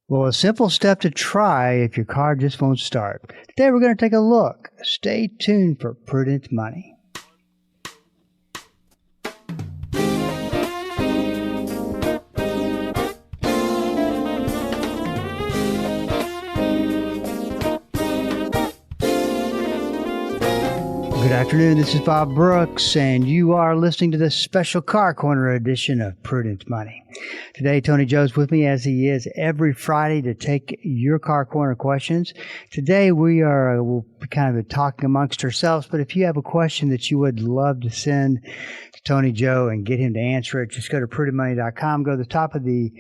Well, a simple step to try if your car just won't start. Today we're going to take a look. Stay tuned for Prudent Money. Good afternoon, this is Bob Brooks, and you are listening to this special Car Corner edition of Prudent Money. Today, Tony Joe's with me, as he is every Friday, to take your Car Corner questions. Today, we'll be kind of talking amongst ourselves, but if you have a question that you would love to send to Tony Joe and get him to answer it, just go to prudentmoney.com, go to the top of the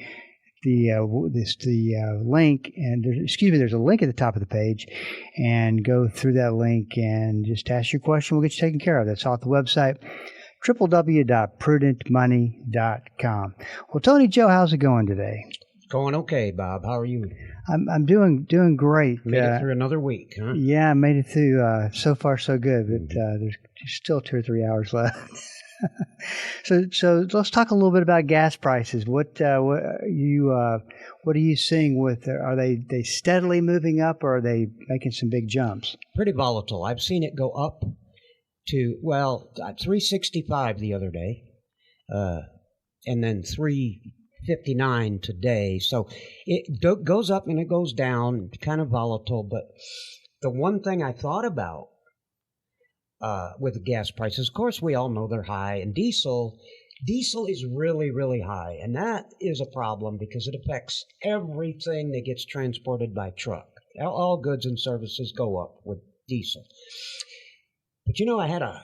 link, and there's a link at the top of the page, and go through that link and just ask your question. We'll get you taken care of. That's off the website, www.prudentmoney.com. Well, Tony Joe, how's it going today? Going okay, Bob. How are you? I'm doing great. Made it through another week, huh? Yeah, I made it through. So far, so good. But there's still 2 or 3 hours left. So let's talk a little bit about gas prices. What are you seeing with? Are they steadily moving up, or are they making some big jumps? Pretty volatile. I've seen it go up to $3.65 the other day, and then $3.59 today. So it goes up and it goes down, kind of volatile. But the one thing I thought about with the gas prices, of course, we all know they're high, and diesel is really, really high, and that is a problem because it affects everything that gets transported by truck. All goods and services go up with diesel. But I had a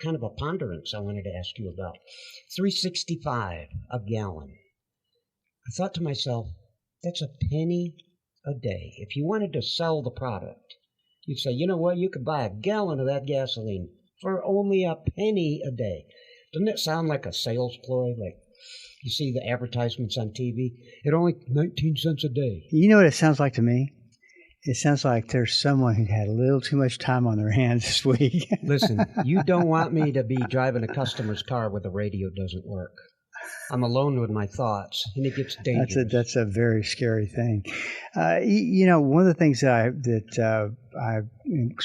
kind of a ponderance I wanted to ask you about. $3.65 a gallon. I thought to myself, that's a penny a day. If you wanted to sell the product, you'd say, you know what, you could buy a gallon of that gasoline for only a penny a day. Doesn't it sound like a sales ploy? Like you see the advertisements on TV? It only 19 cents a day. You know what it sounds like to me? It sounds like there's someone who had a little too much time on their hands this week. Listen, you don't want me to be driving a customer's car where the radio doesn't work. I'm alone with my thoughts, and it gets dangerous. That's a very scary thing. One of the things I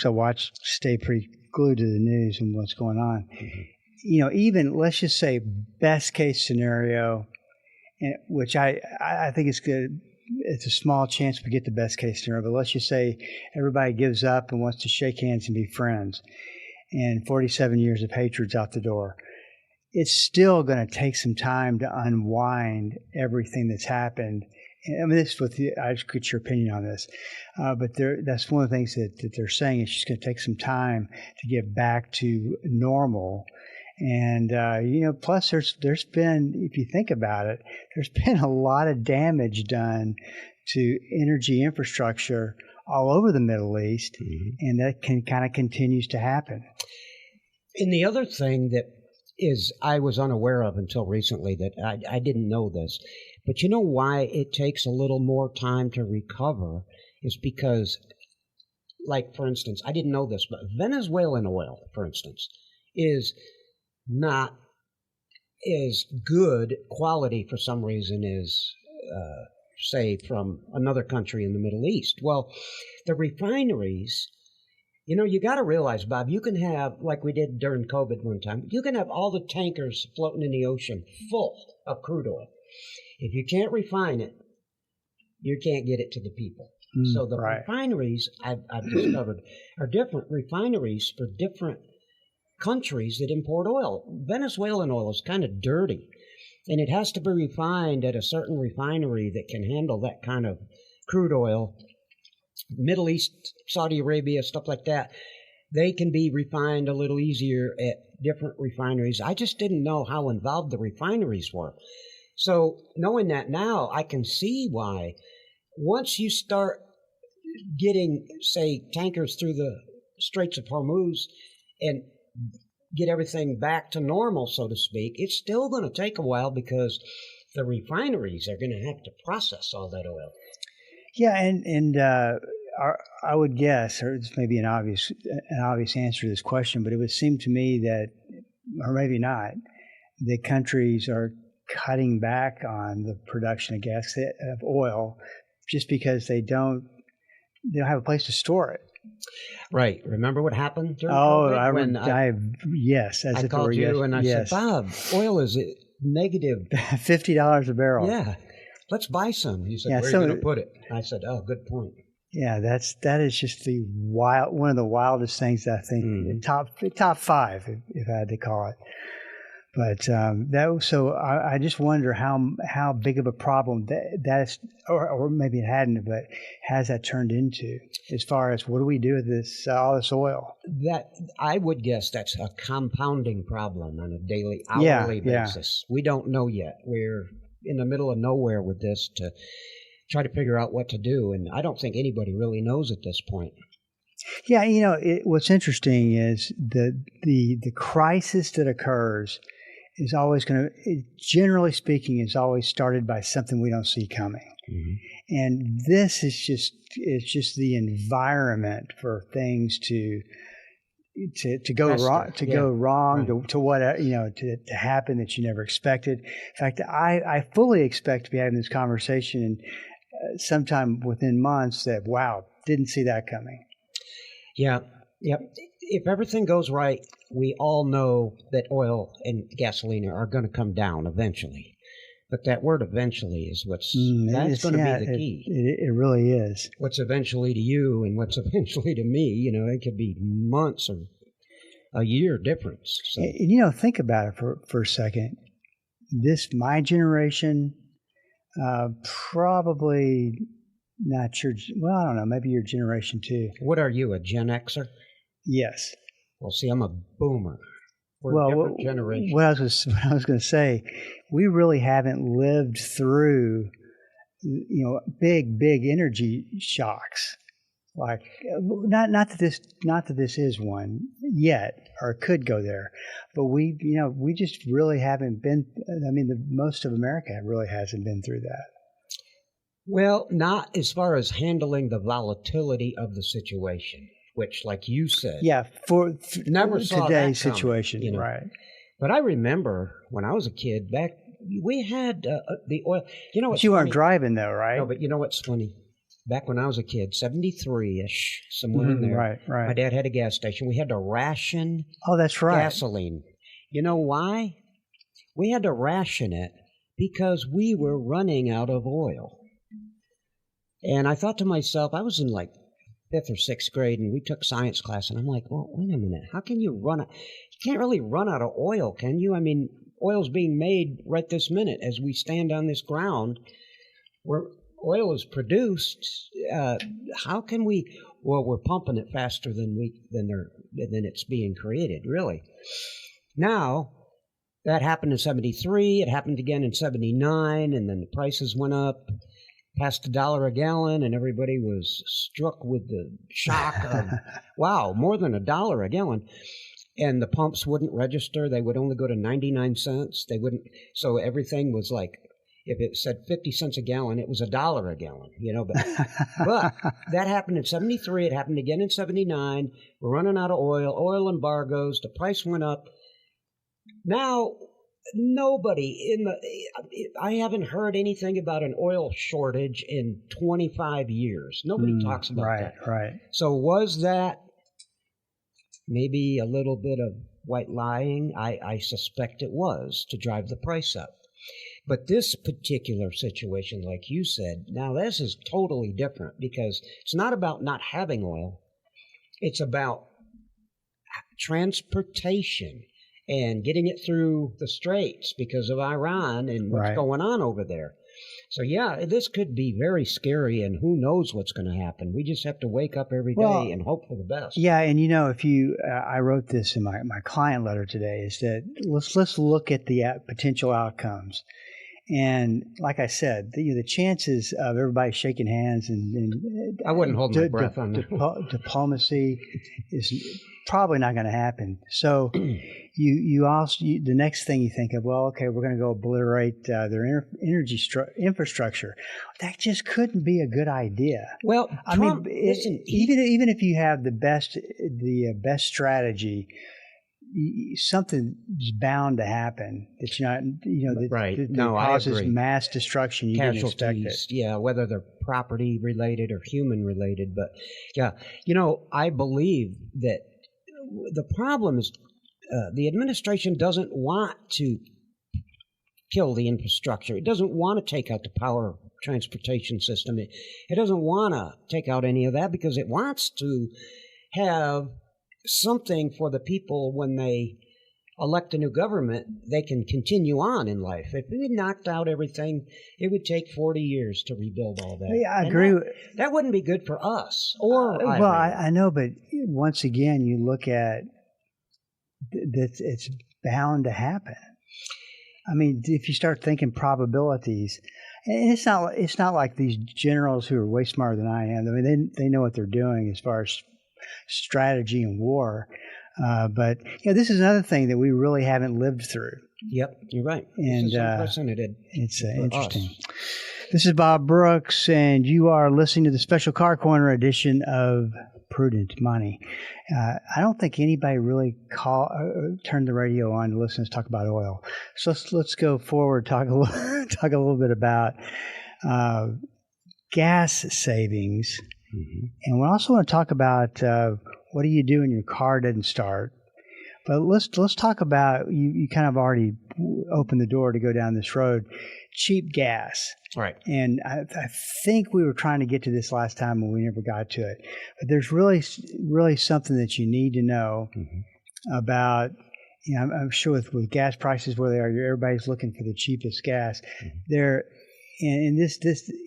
watch, stay pretty glued to the news and what's going on. Mm-hmm. Even let's just say best case scenario, which I think is good. It's a small chance we get the best case scenario, but let's just say everybody gives up and wants to shake hands and be friends, and 47 years of hatred's out the door. It's still going to take some time to unwind everything that's happened. I mean, I just get your opinion on this, but that's one of the things that they're saying is just going to take some time to get back to normal. And plus there's been, if you think about it, there's been a lot of damage done to energy infrastructure all over the Middle East, and that kind of continues to happen. And the other thing that I was unaware of until recently, that I didn't know this. But you know why it takes a little more time to recover is because, like, for instance, I didn't know this, but Venezuelan oil, for instance, is not as good quality for some reason as, say, from another country in the Middle East. Well, the refineries... you got to realize, Bob, you can have, like we did during COVID one time, you can have all the tankers floating in the ocean full of crude oil. If you can't refine it, you can't get it to the people. So the refineries, I've discovered, are different refineries for different countries that import oil. Venezuelan oil is kind of dirty, and it has to be refined at a certain refinery that can handle that kind of crude oil. Middle East, Saudi Arabia, stuff like that, they can be refined a little easier at different refineries. I just didn't know how involved the refineries were. So knowing that now, I can see why once you start getting, say, tankers through the Straits of Hormuz and get everything back to normal, so to speak, it's still going to take a while because the refineries are going to have to process all that oil. Yeah, and I would guess, or this may be an obvious answer to this question, but it would seem to me that, or maybe not, the countries are cutting back on the production of oil just because they don't have a place to store it. Right. Remember what happened during Oh, COVID? When yes, as I if it called were you and I yes. said, Bob, oil is negative. $50 a barrel. Yeah. Let's buy some. You said, Yeah, where are you going to put it? I said, oh, good point. Yeah, that is just one of the wildest things that I think top five, if I had to call it. But I just wonder how big of a problem that's or maybe it hadn't, but has that turned into as far as what do we do with this all this oil? That I would guess that's a compounding problem on a daily, hourly basis. We don't know yet. We're in the middle of nowhere with this to try to figure out what to do, and I don't think anybody really knows at this point. Yeah, what's interesting is the crisis that occurs is always generally speaking, is always started by something we don't see coming. Mm-hmm. And this is just the environment for things to go wrong, to happen that you never expected. In fact, I fully expect to be having this conversation sometime within months that, wow, didn't see that coming. Yeah. If everything goes right, we all know that oil and gasoline are going to come down eventually. But that word "eventually" is that's going to be the key. It really is. What's eventually to you and what's eventually to me, it could be months or a year difference. So. Think about it for a second. My generation, probably not your. Well, I don't know. Maybe your generation too. What are you, a Gen Xer? Yes. Well, see, I'm a boomer. We're a different generation. What I was going to say, we really haven't lived through, big energy shocks. Like, not that this is one yet, or could go there, but we just really haven't been. I mean, most of America really hasn't been through that. Well, not as far as handling the volatility of the situation. Which, like you said, for never saw today's that coming, situation, right? But I remember when I was a kid back, we had the oil. But you weren't driving though, right? No, but you know what's funny? Back when I was a kid, 73-ish, somewhere in there. Right. My dad had a gas station. We had to ration. Oh, that's right. Gasoline. You know why? We had to ration it because we were running out of oil. And I thought to myself, I was in like 5th or 6th grade, and we took science class, and I'm like, well, wait a minute. How can you run out? You can't really run out of oil, can you? I mean, oil's being made right this minute as we stand on this ground where oil is produced. How can we? Well, we're pumping it faster than it's being created, really. Now, that happened in 73. It happened again in 79, and then the prices went up. Past $1 a gallon, and everybody was struck with the shock of, wow, more than $1 a gallon. And the pumps wouldn't register. They would only go to 99 cents. They wouldn't. So everything was like, if it said 50 cents a gallon, it was $1 a gallon, But that happened in 73. It happened again in 79. We're running out of oil embargoes. The price went up. Now, I haven't heard anything about an oil shortage in 25 years. Nobody talks about that. Right. So was that maybe a little bit of white lying? I suspect it was to drive the price up. But this particular situation, like you said, now this is totally different because it's not about not having oil. It's about transportation and getting it through the straits because of Iran and what's going on over there. So, this could be very scary, and who knows what's going to happen. We just have to wake up every day and hope for the best. Yeah, and if you, I wrote this in my client letter today, is that let's look at the potential outcomes. And like I said, the chances of everybody shaking hands and I wouldn't hold my breath on that. Diplomacy is probably not going to happen. So you also the next thing you think of, well, okay, we're going to go obliterate their energy infrastructure. That just couldn't be a good idea. Well, Trump, even if you have the best strategy, something is bound to happen that you're not, that, Right. that No, I causes agree. mass destruction. You didn't expect it. Casualties, yeah, whether they're property related or human related. But yeah, I believe that the problem is the administration doesn't want to kill the infrastructure. It doesn't want to take out the power transportation system. It doesn't want to take out any of that because it wants to have something for the people when they elect a new government, they can continue on in life. If we knocked out everything, it would take 40 years to rebuild all that. Yeah, I agree. That wouldn't be good for us. Or well, I know, but once again, you look at that, it's bound to happen. I mean, if you start thinking probabilities, and it's not like these generals who are way smarter than I am. I mean, they know what they're doing as far as strategy and war. But this is another thing that we really haven't lived through. Yep, you're right. And this is unprecedented. It's interesting. This is Bob Brooks, and you are listening to the Special Car Corner edition of Prudent Money. I don't think anybody really turned the radio on to listen to us talk about oil. So let's go forward, talk a little bit about gas savings. Mm-hmm. And we also want to talk about what do you do when your car doesn't start. But let's talk about, you kind of already opened the door to go down this road, cheap gas. Right. And I think we were trying to get to this last time and we never got to it. But there's really something that you need to know about, I'm sure with gas prices where they are, everybody's looking for the cheapest gas. Mm-hmm. And this,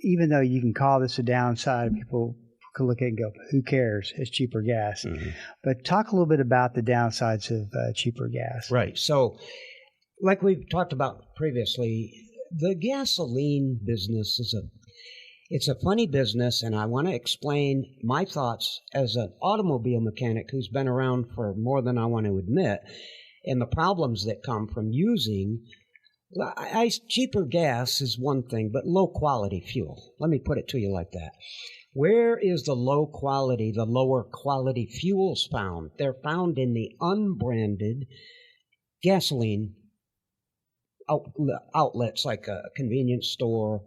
even though you can call this a downside, people could look at it and go, who cares? It's cheaper gas. Mm-hmm. But talk a little bit about the downsides of cheaper gas. Right. So like we've talked about previously, the gasoline business it's a funny business, and I want to explain my thoughts as an automobile mechanic who's been around for more than I want to admit, and the problems that come from using cheaper gas is one thing, but low quality fuel. Let me put it to you like that. Where is the lower quality fuels found? They're found in the unbranded gasoline outlets like a convenience store,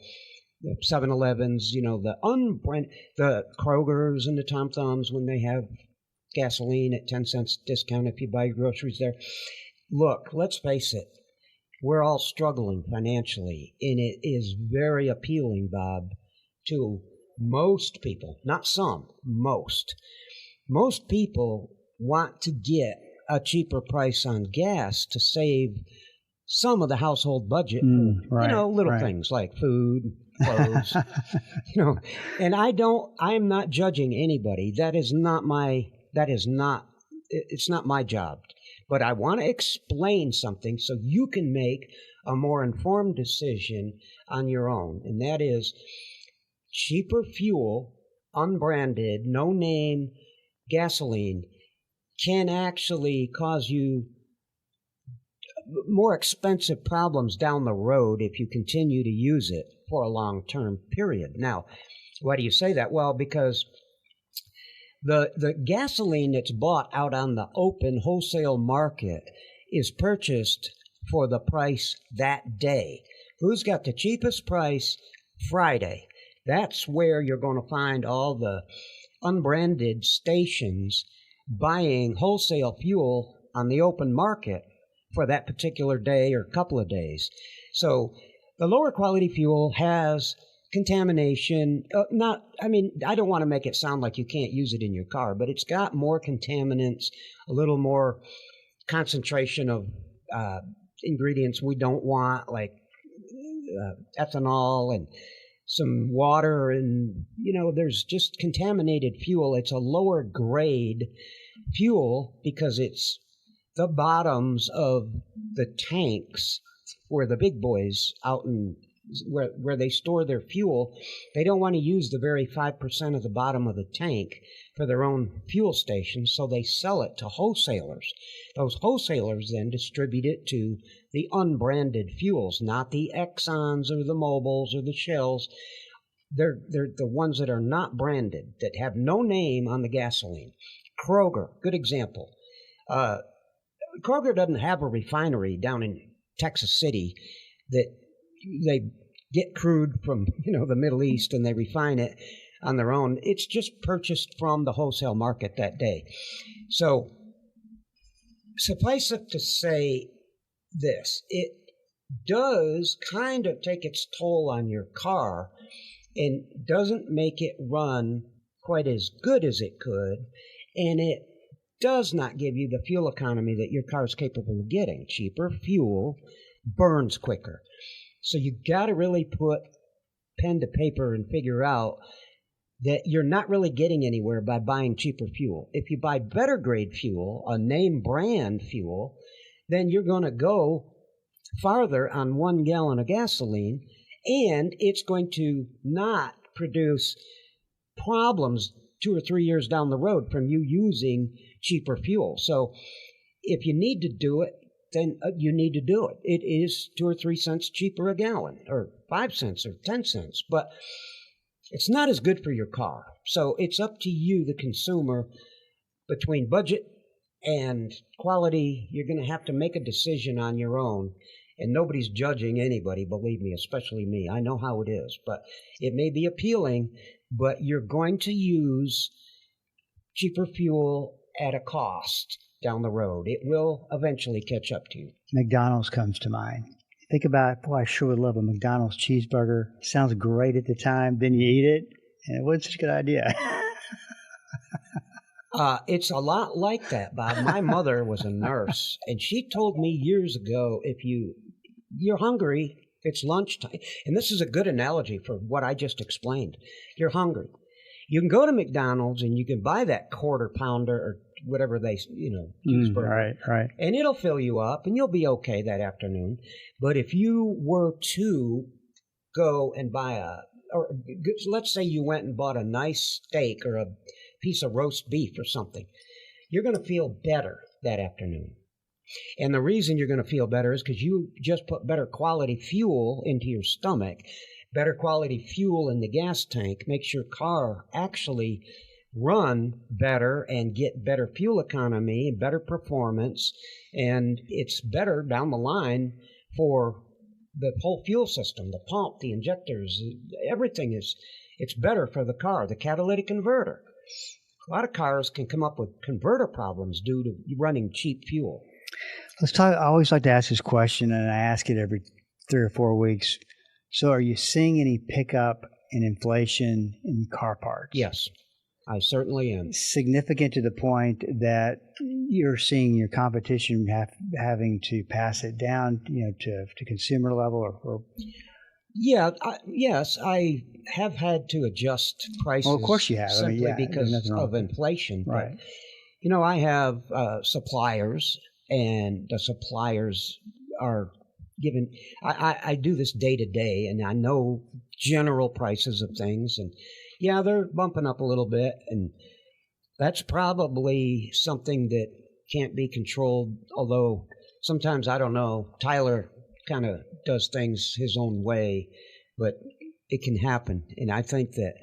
the 7-Elevens, the Krogers and the Tom Thumbs when they have gasoline at 10 cents discount if you buy your groceries there. Look, let's face it, we're all struggling financially, and it is very appealing, Bob, to most people, not some, most. Most people want to get a cheaper price on gas to save some of the household budget, little things like food, clothes, and I'm not judging anybody. It's not my job, but I want to explain something so you can make a more informed decision on your own. And that is cheaper fuel, unbranded, no name gasoline can actually cause you more expensive problems down the road if you continue to use it for a long-term period. Now, why do you say that? Well, because the gasoline that's bought out on the open wholesale market is purchased for the price that day. Who's got the cheapest price? Friday. That's where you're going to find all the unbranded stations buying wholesale fuel on the open market for that particular day or couple of days. So the lower quality fuel has contamination. I don't want to make it sound like you can't use it in your car, but it's got more contaminants, a little more concentration of ingredients we don't want, like ethanol and some water, and there's just contaminated fuel. It's a lower grade fuel because it's the bottoms of the tanks where the big boys out in where they store their fuel, they don't want to use the very 5% of the bottom of the tank for their own fuel stations, so they sell it to wholesalers. Those wholesalers then distribute it to the unbranded fuels, not the Exxons or the Mobils or the Shells. They're the ones that are not branded, that have no name on the gasoline. Kroger, good example. Kroger doesn't have a refinery down in Texas City that they get crude from the Middle East and they refine it on their own. It's just purchased from the wholesale market that day. So suffice it to say this, it does kind of take its toll on your car and doesn't make it run quite as good as it could, and it does not give you the fuel economy that your car is capable of getting. Cheaper fuel burns quicker. So you got to really put pen to paper and figure out that you're not really getting anywhere by buying cheaper fuel. If you buy better grade fuel, a name brand fuel, then you're going to go farther on 1 gallon of gasoline, and it's going to not produce problems 2 or 3 years down the road from you using cheaper fuel. So if you need to do it, then you need to do it. It is 2 or 3 cents cheaper a gallon, or 5 cents or 10 cents, but it's not as good for your car. So it's up to you, the consumer, between budget and quality. You're going to have to make a decision on your own. And nobody's judging anybody, believe me, especially me. I know how it is. But it may be appealing, but you're going to use cheaper fuel at a cost down the road. It will eventually catch up to you. McDonald's comes to mind. Think about, boy, I sure would love a McDonald's cheeseburger. Sounds great at the time. Then you eat it, and it wasn't such a good idea. It's a lot like that, Bob. My mother was a nurse, and she told me years ago, if you're hungry, it's lunchtime. And this is a good analogy for what I just explained. You're hungry. You can go to McDonald's and you can buy that quarter pounder or whatever they, cheeseburger. Right. And it'll fill you up and you'll be okay that afternoon. But if you were to go and buy or let's say you went and bought a nice steak or a piece of roast beef or something, you're going to feel better that afternoon. And the reason you're going to feel better is because you just put better quality fuel into your stomach. Better quality fuel in the gas tank makes your car actually run better and get better fuel economy, better performance, and it's better down the line for the whole fuel system, the pump, the injectors, everything it's better for the car, the catalytic converter. A lot of cars can come up with converter problems due to running cheap fuel. Let's talk. I always like to ask this question, and I ask it every 3 or 4 weeks. So are you seeing any pickup in inflation in car parts? Yes, I certainly am. Significant to the point that you're seeing your competition having to pass it down, to consumer level or Yeah, yes, I have had to adjust prices. Well, of course you have. Simply because of inflation. Right. But, I have suppliers, and the suppliers are given. I do this day to day, and I know general prices of things, and yeah, they're bumping up a little bit, and that's probably something that can't be controlled. Although sometimes I don't know. Tyler kind of does things his own way, but it can happen. And I think that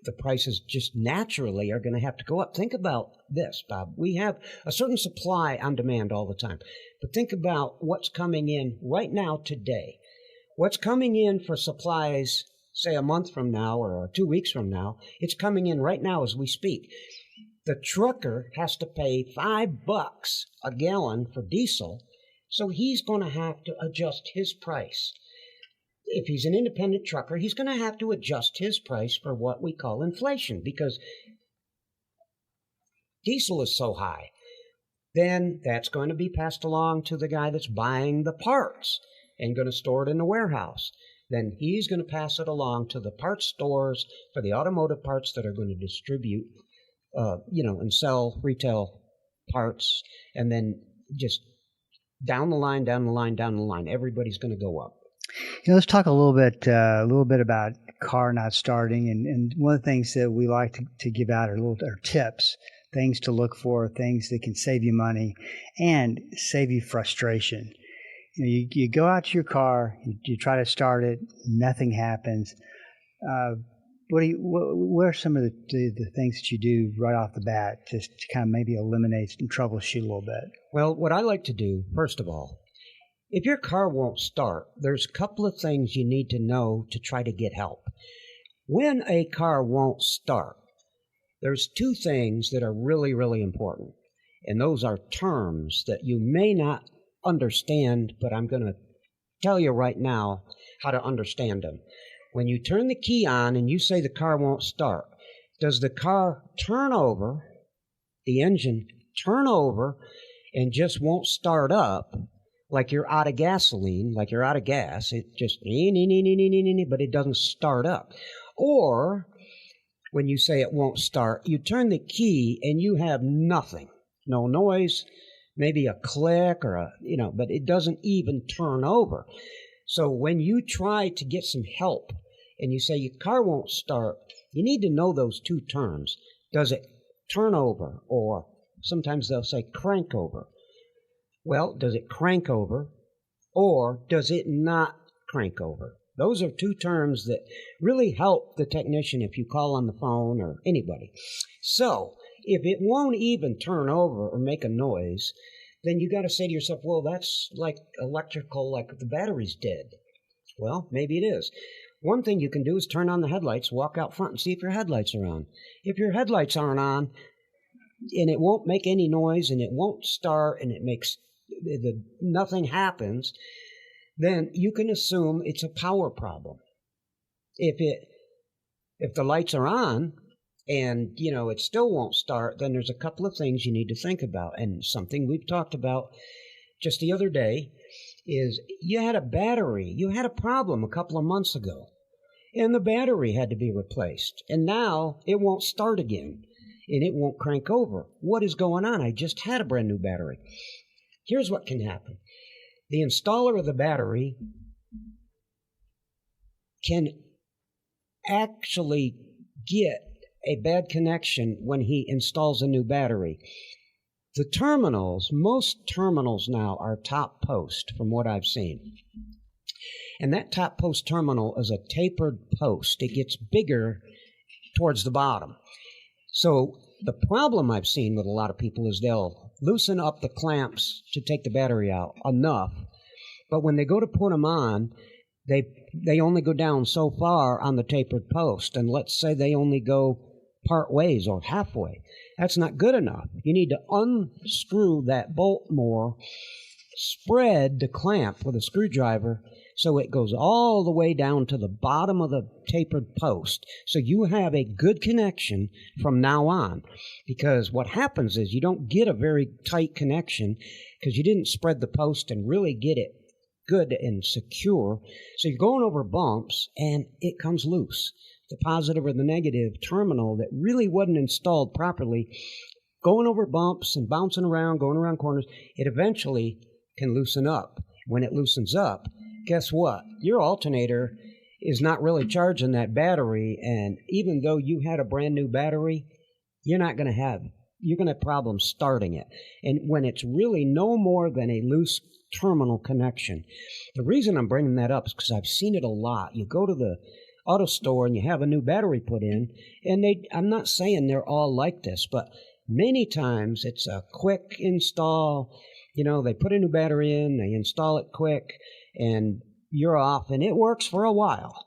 the prices just naturally are going to have to go up. Think about this, Bob. We have a certain supply on demand all the time. But think about what's coming in right now today. What's coming in for supplies, say a month from now or 2 weeks from now, it's coming in right now as we speak. The trucker has to pay $5 a gallon for diesel. So he's going to have to adjust his price. If he's an independent trucker, he's going to have to adjust his price for what we call inflation because diesel is so high. Then that's going to be passed along to the guy that's buying the parts and going to store it in the warehouse. Then he's going to pass it along to the parts stores for the automotive parts that are going to distribute, and sell retail parts, and then just down the line, everybody's going to go up. Let's talk a little bit about car not starting, and one of the things that we like to give out are tips, things to look for, things that can save you money and save you frustration. You go out to your car, you try to start it, nothing happens. what are some of the things that you do right off the bat just to kind of maybe eliminate and troubleshoot a little bit? Well, what I like to do, first of all, if your car won't start, there's a couple of things you need to know to try to get help. When a car won't start, there's two things that are really, really important. And those are terms that you may not understand, but I'm going to tell you right now how to understand them. When you turn the key on and you say the car won't start, does the car turn over, the engine turn over, and just won't start up like you're out of gasoline, like you're out of gas? It just, but it doesn't start up. Or when you say it won't start, you turn the key and you have nothing, no noise, maybe a click or but it doesn't even turn over. So when you try to get some help and you say your car won't start, you need to know those two terms. Does it turn over? Or sometimes they'll say crank over. Well, does it crank over or does it not crank over? Those are two terms that really help the technician if you call on the phone or anybody. So if it won't even turn over or make a noise, then you got to say to yourself, well, that's like electrical, like the battery's dead. Well, maybe it is. One thing you can do is turn on the headlights, walk out front and see if your headlights are on. If your headlights aren't on and it won't make any noise and it won't start and it makes nothing happens, then you can assume it's a power problem. If the lights are on and, it still won't start, then there's a couple of things you need to think about. And something we've talked about just the other day is you had a problem a couple of months ago, and the battery had to be replaced. And now it won't start again, and it won't crank over. What is going on? I just had a brand new battery. Here's what can happen. The installer of the battery can actually get a bad connection when he installs a new battery. The terminals, most terminals now are top post from what I've seen. And that top post terminal is a tapered post. It gets bigger towards the bottom. So the problem I've seen with a lot of people is they'll loosen up the clamps to take the battery out enough, but when they go to put them on, they only go down so far on the tapered post, and let's say they only go part ways or halfway. That's not good enough. You need to unscrew that bolt more, spread the clamp with a screwdriver so it goes all the way down to the bottom of the tapered post, so you have a good connection from now on. Because what happens is you don't get a very tight connection because you didn't spread the post and really get it good and secure. So you're going over bumps and it comes loose. The positive or the negative terminal that really wasn't installed properly, going over bumps and bouncing around, going around corners, it eventually can loosen up. When it loosens up, guess what? Your alternator is not really charging that battery, and even though you had a brand new battery, you're going to have problems starting it. And when it's really no more than a loose terminal connection. The reason I'm bringing that up is because I've seen it a lot. You go to the auto store and you have a new battery put in, and I'm not saying they're all like this, but many times it's a quick install. They put a new battery in, they install it quick, and you're off, and it works for a while,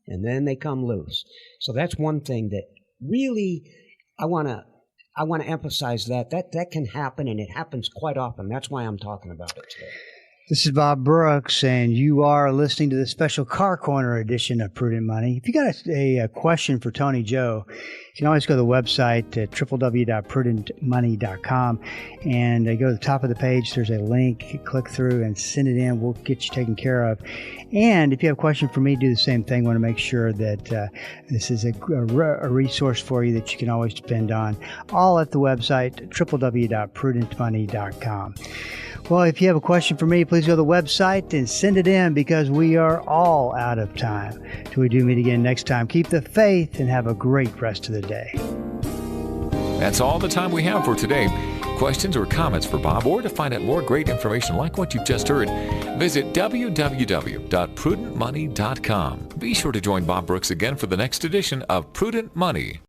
and then they come loose. So that's one thing that really I want to emphasize that can happen, and it happens quite often. That's why I'm talking about it today. This is Bob Brooks, and you are listening to the special Car Corner edition of Prudent Money. If you got a question for Tony Joe, you can always go to the website at www.prudentmoney.com, and go to the top of the page. There's a link. Click through and send it in. We'll get you taken care of. And if you have a question for me, do the same thing. I want to make sure that this is a resource for you that you can always depend on. All at the website, www.prudentmoney.com. Well, if you have a question for me, please go to the website and send it in, because we are all out of time. Till we do meet again next time, keep the faith and have a great rest of the day. That's all the time we have for today. Questions or comments for Bob, or to find out more great information like what you've just heard, visit www.prudentmoney.com. Be sure to join Bob Brooks again for the next edition of Prudent Money.